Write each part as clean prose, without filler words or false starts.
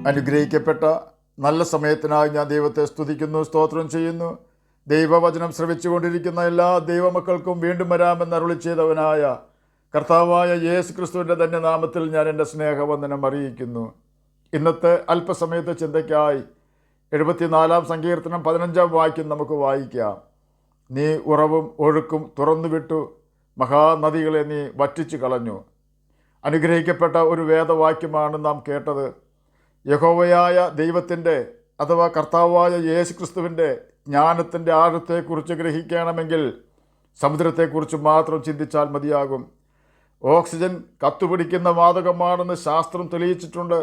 അനുഗ്രഹിക്കപ്പെട്ട നല്ല സമയത്തിനായി ഞാൻ ദൈവത്തെ സ്തുതിക്കുന്നു, സ്തോത്രം ചെയ്യുന്നു. ദൈവവചനം ശ്രവിച്ചുകൊണ്ടിരിക്കുന്ന എല്ലാ ദൈവമക്കൾക്കും വീണ്ടും വരാമെന്ന് അരുളി ചെയ്തവനായ കർത്താവായ യേശു ക്രിസ്തുവിൻ്റെ തന്നെ നാമത്തിൽ ഞാൻ എൻ്റെ സ്നേഹവന്ദനം അറിയിക്കുന്നു. ഇന്നത്തെ അല്പസമയത്തെ ചിന്തയ്ക്കായി 74 സങ്കീർത്തനം 15 വാക്യം നമുക്ക് വായിക്കാം. നീ ഉറവും ഒഴുക്കും തുറന്നുവിട്ടു, മഹാനദികളെ നീ വറ്റിച്ചു കളഞ്ഞു. അനുഗ്രഹിക്കപ്പെട്ട ഒരു വേദവാക്യമാണ് നാം കേട്ടത്. യഹോവയായ ദൈവത്തിൻ്റെ അഥവാ കർത്താവായ യേശു ക്രിസ്തുവിൻ്റെ ജ്ഞാനത്തിൻ്റെ ആഴത്തെക്കുറിച്ച് ഗ്രഹിക്കണമെങ്കിൽ സമുദ്രത്തെക്കുറിച്ച് മാത്രം ചിന്തിച്ചാൽ മതിയാകും. ഓക്സിജൻ കത്തുപിടിക്കുന്ന വാതകമാണെന്ന് ശാസ്ത്രം തെളിയിച്ചിട്ടുണ്ട്.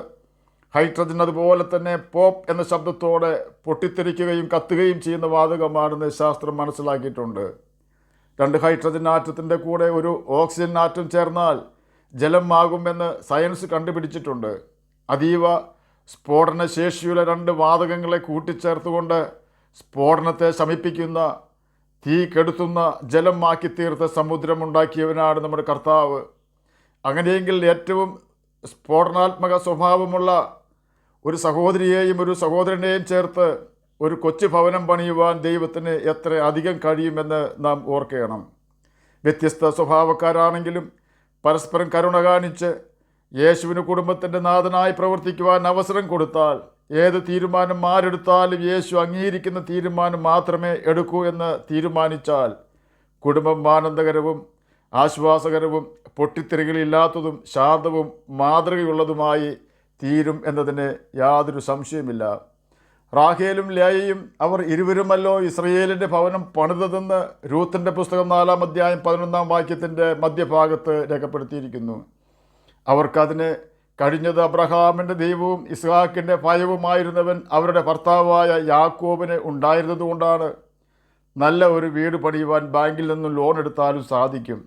ഹൈഡ്രജൻ അതുപോലെ തന്നെ പോപ്പ് എന്ന ശബ്ദത്തോടെ പൊട്ടിത്തെറിക്കുകയും കത്തുകയും ചെയ്യുന്ന വാതകമാണെന്ന് ശാസ്ത്രം മനസ്സിലാക്കിയിട്ടുണ്ട്. 2 ഹൈഡ്രജൻ ആറ്റത്തിൻ്റെ കൂടെ ഒരു ഓക്സിജൻ ആറ്റം ചേർന്നാൽ ജലം ആകുമെന്ന് സയൻസ് കണ്ടുപിടിച്ചിട്ടുണ്ട്. അതീവ സ്ഫോടന ശേഷിയുള്ള 2 വാതകങ്ങളെ കൂട്ടിച്ചേർത്തുകൊണ്ട് സ്ഫോടനത്തെ ശമിപ്പിക്കുന്ന, തീ കെടുത്തുന്ന ജലം ആക്കി തീർത്ത സമുദ്രമുണ്ടാക്കിയവനാണ് നമ്മുടെ കർത്താവ്. അങ്ങനെയെങ്കിൽ ഏറ്റവും സ്ഫോടനാത്മക സ്വഭാവമുള്ള ഒരു സഹോദരിയെയും ഒരു സഹോദരനെയും ചേർത്ത് ഒരു കൊച്ചു ഭവനം പണിയുവാൻ ദൈവത്തിന് എത്ര അധികം കഴിയുമെന്ന് നാം ഓർക്കണം. വ്യത്യസ്ത സ്വഭാവക്കാരാണെങ്കിലും പരസ്പരം കരുണ കാണിച്ച് യേശുവിന് കുടുംബത്തിൻ്റെ നാഥനായി പ്രവർത്തിക്കുവാൻ അവസരം കൊടുത്താൽ ഏത് തീരുമാനം ആരെടുത്താലും യേശു അംഗീകരിക്കുന്ന തീരുമാനം മാത്രമേ എടുക്കൂ എന്ന് തീരുമാനിച്ചാൽ കുടുംബം ആനന്ദകരവും ആശ്വാസകരവും പൊട്ടിത്തെറികളില്ലാത്തതും ശാന്തവും മാതൃകയുള്ളതുമായി തീരും എന്നതിന് യാതൊരു സംശയമില്ല. റാഹേലും ലേയയും അവർ ഇരുവരുമല്ലോ ഇസ്രയേലിൻ്റെ ഭവനം പണിതതെന്ന് രൂത്തിൻ്റെ പുസ്തകം 4 അധ്യായം 11 വാക്യത്തിൻ്റെ മധ്യഭാഗത്ത് രേഖപ്പെടുത്തിയിരിക്കുന്നു. അവർക്കതിന് കഴിഞ്ഞത് അബ്രഹാമിൻ്റെ ദൈവവും ഇസ്ഹാക്കിൻ്റെ ഭയവുമായിരുന്നവൻ അവരുടെ ഭർത്താവായ യാക്കോബിന് ഉണ്ടായിരുന്നതുകൊണ്ടാണ്. നല്ല ഒരു വീട് പണിയുവാൻ ബാങ്കിൽ നിന്നും ലോൺ എടുത്താലും സാധിക്കും.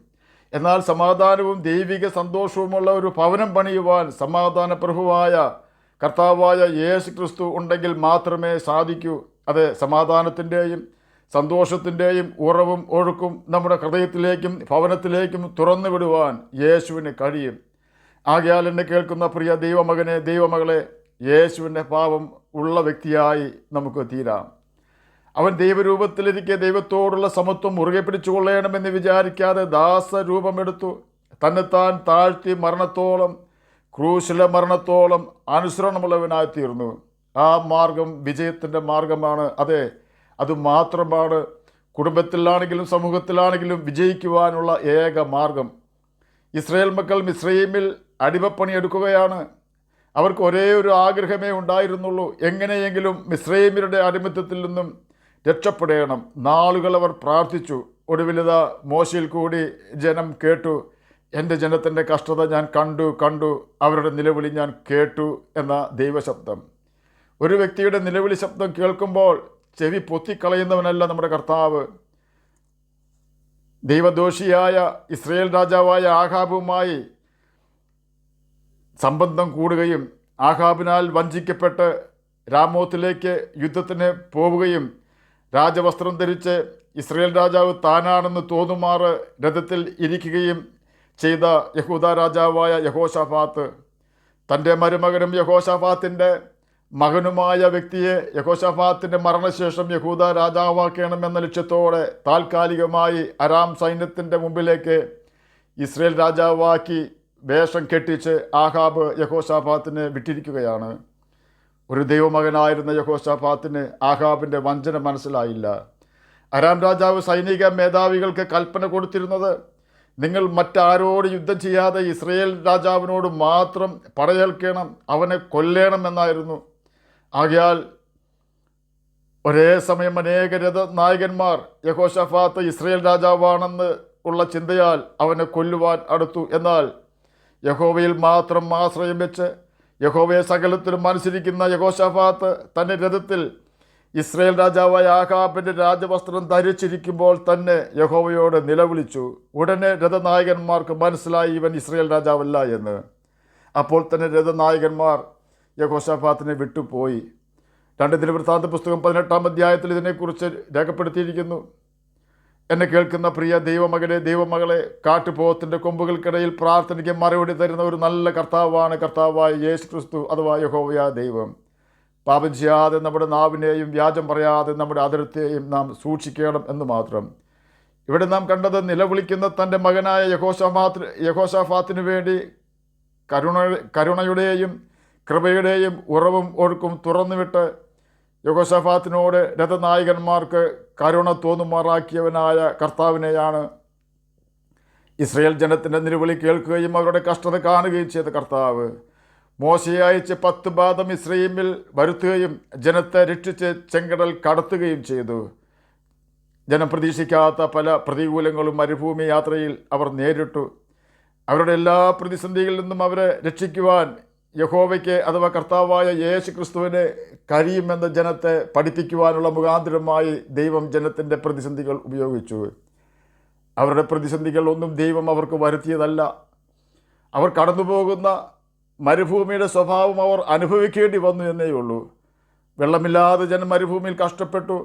എന്നാൽ സമാധാനവും ദൈവിക സന്തോഷവുമുള്ള ഒരു ഭവനം പണിയുവാൻ സമാധാന പ്രഭുവായ കർത്താവായ യേശു ക്രിസ്തു ഉണ്ടെങ്കിൽ മാത്രമേ സാധിക്കൂ. അത് സമാധാനത്തിൻ്റെയും സന്തോഷത്തിൻ്റെയും ഉറവും ഒഴുക്കും നമ്മുടെ ഹൃദയത്തിലേക്കും ഭവനത്തിലേക്കും തുറന്നു വിടുവാൻ യേശുവിന് കഴിയും. ആകയാൽ എന്നെ കേൾക്കുന്ന പ്രിയ ദൈവമകനെ, ദൈവമകളെ, യേശുവിൻ്റെ ഭാവം ഉള്ള വ്യക്തിയായി നമുക്ക് തീരാം. അവൻ ദൈവരൂപത്തിലിരിക്കെ ദൈവത്തോടുള്ള സമത്വം മുറുകെ പിടിച്ചുകൊള്ളണമെന്ന് വിചാരിക്കാതെ ദാസരൂപമെടുത്തു തന്നെത്താൻ താഴ്ത്തി മരണത്തോളം, ക്രൂശിലെ മരണത്തോളം അനുസരണമുള്ളവനായി തീർന്നു. ആ മാർഗം വിജയത്തിൻ്റെ മാർഗമാണ്. അതെ, അതുമാത്രമാണ് കുടുംബത്തിലാണെങ്കിലും സമൂഹത്തിലാണെങ്കിലും വിജയിക്കുവാനുള്ള ഏക മാർഗം. ഇസ്രായേൽ മക്കൾ മിസ്രയീമിൽ അടിമപ്പണി എടുക്കുകയാണ്. അവർക്ക് ഒരേ ഒരു ആഗ്രഹമേ ഉണ്ടായിരുന്നുള്ളൂ, എങ്ങനെയെങ്കിലും മിസ്രയീമ്യരുടെ അടിമത്തത്തിൽ നിന്നും രക്ഷപ്പെടണം. നാളുകൾ അവർ പ്രാർത്ഥിച്ചു. ഒടുവിലിതാ മോശയിൽ കൂടി ജനം കേട്ടു, എൻ്റെ ജനത്തിൻ്റെ കഷ്ടത ഞാൻ കണ്ടു, അവരുടെ നിലവിളി ഞാൻ കേട്ടു എന്ന ദൈവശബ്ദം. ഒരു വ്യക്തിയുടെ നിലവിളി ശബ്ദം കേൾക്കുമ്പോൾ ചെവി പൊത്തിക്കളയുന്നവനല്ല നമ്മുടെ കർത്താവ്. ദൈവദോഷിയായ ഇസ്രയേൽ രാജാവായ ആഹാബുമായി സംബന്ധം കൂടുകയും ആഹാബിനാൽ വഞ്ചിക്കപ്പെട്ട് രാമോത്തിലേക്ക് യുദ്ധത്തിന് പോവുകയും രാജവസ്ത്രം ധരിച്ച് ഇസ്രയേൽ രാജാവ് താനാണെന്ന് തോന്നുമാറ് രഥത്തിൽ ഇരിക്കുകയും ചെയ്ത യഹൂദ രാജാവായ യഹോശാഫാത്ത് തൻ്റെ മരുമകനും യഹോശാഫാത്തിൻ്റെ മകനുമായ വ്യക്തിയെ യഹോശാഫാത്തിൻ്റെ മരണശേഷം യഹൂദ രാജാവാക്കണമെന്ന ലക്ഷ്യത്തോടെ താൽക്കാലികമായി അരാം സൈന്യത്തിൻ്റെ മുമ്പിലേക്ക് ഇസ്രയേൽ രാജാവാക്കി വേഷം കെട്ടിച്ച് ആഹാബ് യഹോശാഫാത്തിനെ വിട്ടിരിക്കുകയാണ്. ഒരു ദൈവമകനായിരുന്ന യഹോശാഫാത്തിന് ആഹാബിൻ്റെ വഞ്ചന മനസ്സിലായില്ല. അരാം രാജാവ് സൈനിക മേധാവികൾക്ക് കൽപ്പന കൊടുത്തിരുന്നത് നിങ്ങൾ മറ്റാരോട് യുദ്ധം ചെയ്യാതെ ഇസ്രയേൽ രാജാവിനോട് മാത്രം പടയേൽക്കണം, അവനെ കൊല്ലണം എന്നായിരുന്നു. ആകയാൽ ഒരേ സമയം അനേക രഥനായകന്മാർ യഹോശാഫാത്ത് ഇസ്രയേൽ രാജാവാണെന്ന് ഉള്ള ചിന്തയാൽ അവനെ കൊല്ലുവാൻ അടുത്തു. എന്നാൽ യഹോവയിൽ മാത്രം ആശ്രയം വെച്ച് യഹോവയെ സകലത്തിലും അനുസരിക്കുന്ന യഹോശാഫാത്ത് തൻ്റെ രഥത്തിൽ ഇസ്രയേൽ രാജാവായ ആഹാബിൻ്റെ രാജവസ്ത്രം ധരിച്ചിരിക്കുമ്പോൾ തന്നെ യഹോവയോട് നിലവിളിച്ചു. ഉടനെ രഥനായകന്മാർക്ക് മനസ്സിലായി ഇവൻ ഇസ്രയേൽ രാജാവല്ല എന്ന്. അപ്പോൾ തന്നെ രഥനായകന്മാർ യഹോശാഫാത്തിനെ വിട്ടുപോയി. 2 ദിനവൃത്താന്ത പുസ്തകം 18 അധ്യായത്തിൽ ഇതിനെക്കുറിച്ച് രേഖപ്പെടുത്തിയിരിക്കുന്നു. എന്നെ കേൾക്കുന്ന പ്രിയ ദൈവമകനെ, ദൈവമകളെ, കാട്ടുപോത്തിൻ്റെ കൊമ്പുകൾക്കിടയിൽ പ്രാർത്ഥനയ്ക്ക് മറുപടി തരുന്ന ഒരു നല്ല കർത്താവാണ് കർത്താവായ യേശു ക്രിസ്തു അഥവാ യഹോവയായ ദൈവം. പാപം ചെയ്യാതെ നമ്മുടെ നാവിനെയും വ്യാജം പറയാതെ നമ്മുടെ അതിർത്തിയെയും നാം സൂക്ഷിക്കണം എന്ന് മാത്രം. ഇവിടെ നാം കണ്ടത് നിലവിളിക്കുന്ന തൻ്റെ മകനായ യഹോശാഫാത്തിന് വേണ്ടി കരുണയുടെയും കൃപയുടെയും ഉറവും ഒഴുക്കും തുറന്നുവിട്ട് യഹോശാഫാത്തിനോട് രഥനായകന്മാർക്ക് കരുണ തോന്നുമാറാക്കിയവനായ കർത്താവിനെയാണ് ഇസ്രയേൽ ജനത്തിൻ്റെ നിലവിളി കേൾക്കുകയും അവരുടെ കഷ്ടത കാണുകയും ചെയ്ത കർത്താവ്. മോശയെ അയച്ച് 10 ബാധം ഇസ്രയേലിൽ വരുത്തുകയും ജനത്തെ രക്ഷിച്ച് ചെങ്കടൽ കടത്തുകയും ചെയ്തു. ജനം പ്രതീക്ഷിക്കാത്ത പല പ്രതികൂലങ്ങളും മരുഭൂമി യാത്രയിൽ അവർ നേരിട്ടു. അവരുടെ എല്ലാ പ്രതിസന്ധികളിൽ നിന്നും അവരെ രക്ഷിക്കുവാൻ യഹോവയ്ക്ക് അഥവാ കർത്താവായ യേശു ക്രിസ്തുവിനെ കഴിയുമെന്ന് ജനത്തെ പഠിപ്പിക്കുവാനുള്ള മുഖാന്തരമായി ദൈവം ജനത്തിൻ്റെ പ്രതിസന്ധികൾ ഉപയോഗിച്ചു. അവരുടെ പ്രതിസന്ധികൾ ഒന്നും ദൈവം അവർക്ക് വരുത്തിയതല്ല. അവർ കടന്നുപോകുന്ന മരുഭൂമിയുടെ സ്വഭാവം അവർ അനുഭവിക്കേണ്ടി വന്നു എന്നേ ഉള്ളൂ. വെള്ളമില്ലാതെ ജനം മരുഭൂമിയിൽ കഷ്ടപ്പെട്ടു.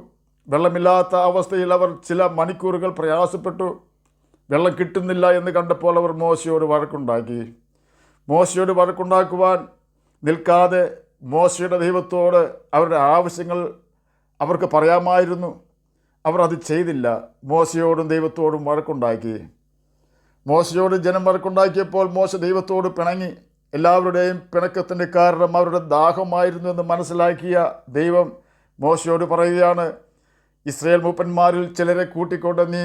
വെള്ളമില്ലാത്ത അവസ്ഥയിൽ അവർ ചില മണിക്കൂറുകൾ പ്രയാസപ്പെട്ടു. വെള്ളം കിട്ടുന്നില്ല എന്ന് കണ്ടപ്പോൾ അവർ മോശയോട് വഴക്കുണ്ടാക്കി. മോശയോട് വഴക്കുണ്ടാക്കുവാൻ നിൽക്കാതെ മോശയുടെ ദൈവത്തോട് അവരുടെ ആവശ്യങ്ങൾ അവർക്ക് പറയാമായിരുന്നു. അവർ അത് ചെയ്തില്ല. മോശയോടും ദൈവത്തോടും വഴക്കുണ്ടാക്കി. മോശയോട് ജനം വഴക്കുണ്ടാക്കിയപ്പോൾ മോശ ദൈവത്തോട് പിണങ്ങി. എല്ലാവരുടെയും പിണക്കത്തിൻ്റെ കാരണം അവരുടെ ദാഹമായിരുന്നു എന്ന് മനസ്സിലാക്കിയ ദൈവം മോശയോട് പറയുകയാണ്, ഇസ്രയേൽ മൂപ്പന്മാരിൽ ചിലരെ കൂട്ടിക്കൊണ്ട് നീ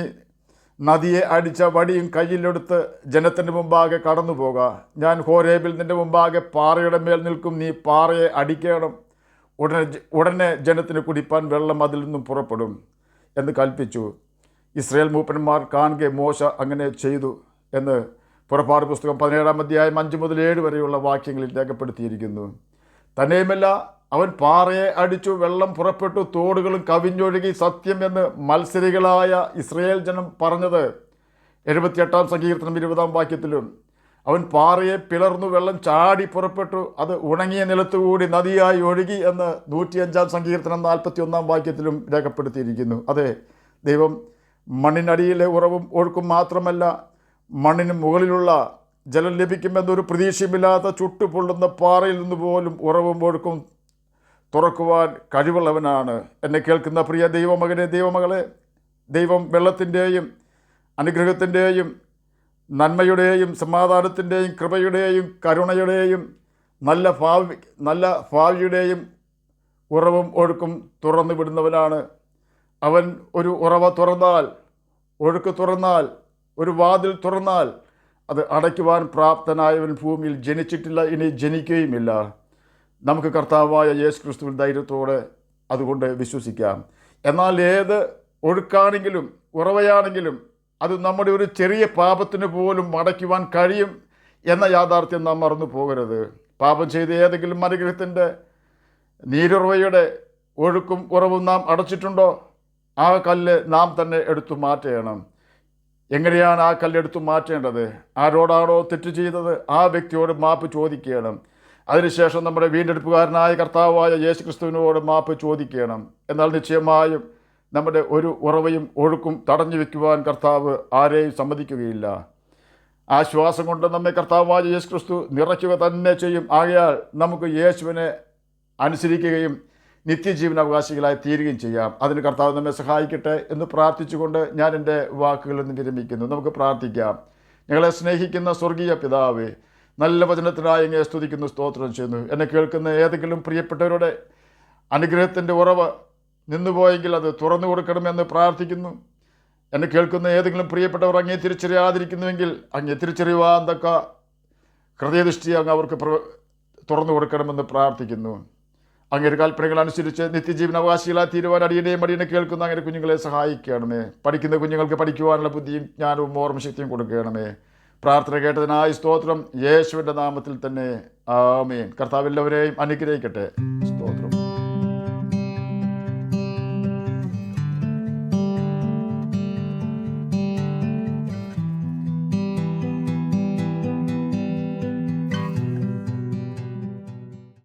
നദിയെ അടിച്ച വടിയും കയ്യിലെടുത്ത് ജനത്തിൻ്റെ മുമ്പാകെ കടന്നു പോക. ഞാൻ ഹോരേബിൽ നിൻ്റെ മുമ്പാകെ പാറയുടെ മേൽ നിൽക്കും. നീ പാറയെ അടിക്കണം. ഉടനെ ജനത്തിന് കുടിപ്പാൻ വെള്ളം അതിൽ നിന്നും പുറപ്പെടും എന്ന് കൽപ്പിച്ചു. ഇസ്രയേൽ മൂപ്പന്മാർ കാണുക മോശ അങ്ങനെ ചെയ്തു എന്ന് പുറപ്പാട് പുസ്തകം 17-ാം അധ്യായം 5 മുതൽ 7 വരെയുള്ള വാക്യങ്ങളിൽ രേഖപ്പെടുത്തിയിരിക്കുന്നു. തന്നെയുമല്ല, അവൻ പാറയെ അടിച്ചു, വെള്ളം പുറപ്പെട്ടു, തോടുകളും കവിഞ്ഞൊഴുകി. സത്യം എന്ന് മത്സരികളായ ഇസ്രയേൽ ജനം പറഞ്ഞത് 78-ാം സങ്കീർത്തനം 20-ാം വാക്യത്തിലും. അവൻ പാറയെ പിളർന്നു, വെള്ളം ചാടി പുറപ്പെട്ടു, അത് ഉണങ്ങിയ നിലത്തുകൂടി നദിയായി ഒഴുകി എന്ന് 105-ാം സങ്കീർത്തനം 41-ാം വാക്യത്തിലും രേഖപ്പെടുത്തിയിരിക്കുന്നു. അതെ, ദൈവം മണ്ണിനടിയിലെ ഉറവും ഒഴുക്കും മാത്രമല്ല, മണ്ണിന് മുകളിലുള്ള ജലം ലഭിക്കുമെന്നൊരു പ്രതീക്ഷയുമില്ലാത്ത ചുട്ടുപൊള്ളുന്ന പാറയിൽ നിന്ന് പോലും ഉറവും ഒഴുക്കും തുറക്കുവാൻ കഴിവുള്ളവനാണ്. എന്നെ കേൾക്കുന്ന പ്രിയ ദൈവമകനെ, ദൈവമകളെ, ദൈവം വെള്ളത്തിൻ്റെയും അനുഗ്രഹത്തിൻ്റെയും നന്മയുടെയും സമാധാനത്തിൻ്റെയും കൃപയുടെയും കരുണയുടെയും നല്ല ഭാവിയുടെയും ഉറവും ഒഴുക്കും തുറന്നു വിടുന്നവനാണ്. അവൻ ഒരു ഉറവ തുറന്നാൽ, ഒഴുക്ക് തുറന്നാൽ, ഒരു വാതിൽ തുറന്നാൽ അത് അടയ്ക്കുവാൻ പ്രാപ്തനായവൻ ഭൂമിയിൽ ജനിച്ചിട്ടില്ല, ഇനി ജനിക്കുകയുമില്ല. നമുക്ക് കർത്താവായ യേശു ക്രിസ്തുവിൻ ധൈര്യത്തോടെ അതുകൊണ്ട് വിശ്വസിക്കാം. എന്നാൽ ഏത് ഒഴുക്കാണെങ്കിലും ഉറവയാണെങ്കിലും അത് നമ്മുടെ ഒരു ചെറിയ പാപത്തിന് പോലും അടയ്ക്കുവാൻ കഴിയും എന്ന യാഥാർത്ഥ്യം നാം മറന്നു പോകരുത്. പാപം ചെയ്ത ഏതെങ്കിലും അനുഗ്രഹത്തിൻ്റെ നീരുറവയുടെ ഒഴുക്കും ഉറവും നാം അടച്ചിട്ടുണ്ടോ? ആ കല്ല് നാം തന്നെ എടുത്തു മാറ്റണം. എങ്ങനെയാണ് ആ കല്ലെടുത്തു മാറ്റേണ്ടത്? ആരോടാണോ തെറ്റ് ചെയ്തത് ആ വ്യക്തിയോട് മാപ്പ് ചോദിക്കണം. അതിനുശേഷം നമ്മുടെ വീണ്ടെടുപ്പുകാരനായ കർത്താവായ യേശു ക്രിസ്തുവിനോട് മാപ്പ് ചോദിക്കണം. എന്നാൽ നിശ്ചയമായും നമ്മുടെ ഒരു ഉറവയും ഒഴുക്കും തടഞ്ഞു വയ്ക്കുവാൻ കർത്താവ് ആരെയും സമ്മതിക്കുകയില്ല. ആ ശ്വാസം കൊണ്ട് നമ്മെ കർത്താവായ യേശു ക്രിസ്തു നിറയ്ക്കുക തന്നെ ചെയ്യും. ആകയാൽ നമുക്ക് യേശുവിനെ അനുസരിക്കുകയും നിത്യജീവനാവകാശികളായി തീരുകയും ചെയ്യാം. അതിന് കർത്താവ് നമ്മെ സഹായിക്കട്ടെ എന്ന് പ്രാർത്ഥിച്ചുകൊണ്ട് ഞാൻ എൻ്റെ വാക്കുകളിൽ നിന്ന് വിരമിക്കുന്നു. നമുക്ക് പ്രാർത്ഥിക്കാം. ഞങ്ങളെ സ്നേഹിക്കുന്ന സ്വർഗീയ പിതാവേ, നല്ല വചനത്തിനായി അങ്ങയെ സ്തുതിക്കുന്നു, സ്തോത്രം ചെയ്യുന്നു. എന്നെ കേൾക്കുന്ന ഏതെങ്കിലും പ്രിയപ്പെട്ടവരുടെ അനുഗ്രഹത്തിൻ്റെ ഉറവ് നിന്നുപോയെങ്കിൽ അത് തുറന്നു കൊടുക്കണമെന്ന് പ്രാർത്ഥിക്കുന്നു. എന്നെ കേൾക്കുന്ന ഏതെങ്കിലും പ്രിയപ്പെട്ടവർ അങ്ങേ തിരിച്ചറിയാതിരിക്കുന്നുവെങ്കിൽ അങ്ങേ തിരിച്ചറിയുവാൻ തക്ക ഹൃദയദൃഷ്ടി അങ്ങ് അവർക്ക് തുറന്നു കൊടുക്കണമെന്ന് പ്രാർത്ഥിക്കുന്നു. അങ്ങയുടെ കൽപ്പനകൾ അനുസരിച്ച് നിത്യജീവനാവകാശികളായി തീരുവാൻ അടിയനെ കേൾക്കുന്ന അങ്ങനെ കുഞ്ഞുങ്ങളെ സഹായിക്കണമേ. പഠിക്കുന്ന കുഞ്ഞുങ്ങൾക്ക് പഠിക്കുവാനുള്ള ബുദ്ധിയും ജ്ഞാനവും ഓർമ്മശക്തിയും കൊടുക്കണമേ. പ്രാർത്ഥന കേട്ടതിനായി സ്തോത്രം. യേശുവിൻ്റെ നാമത്തിൽ തന്നെ ആമേൻ. കർത്താവ് എല്ലാവരെയും അനുഗ്രഹിക്കട്ടെ.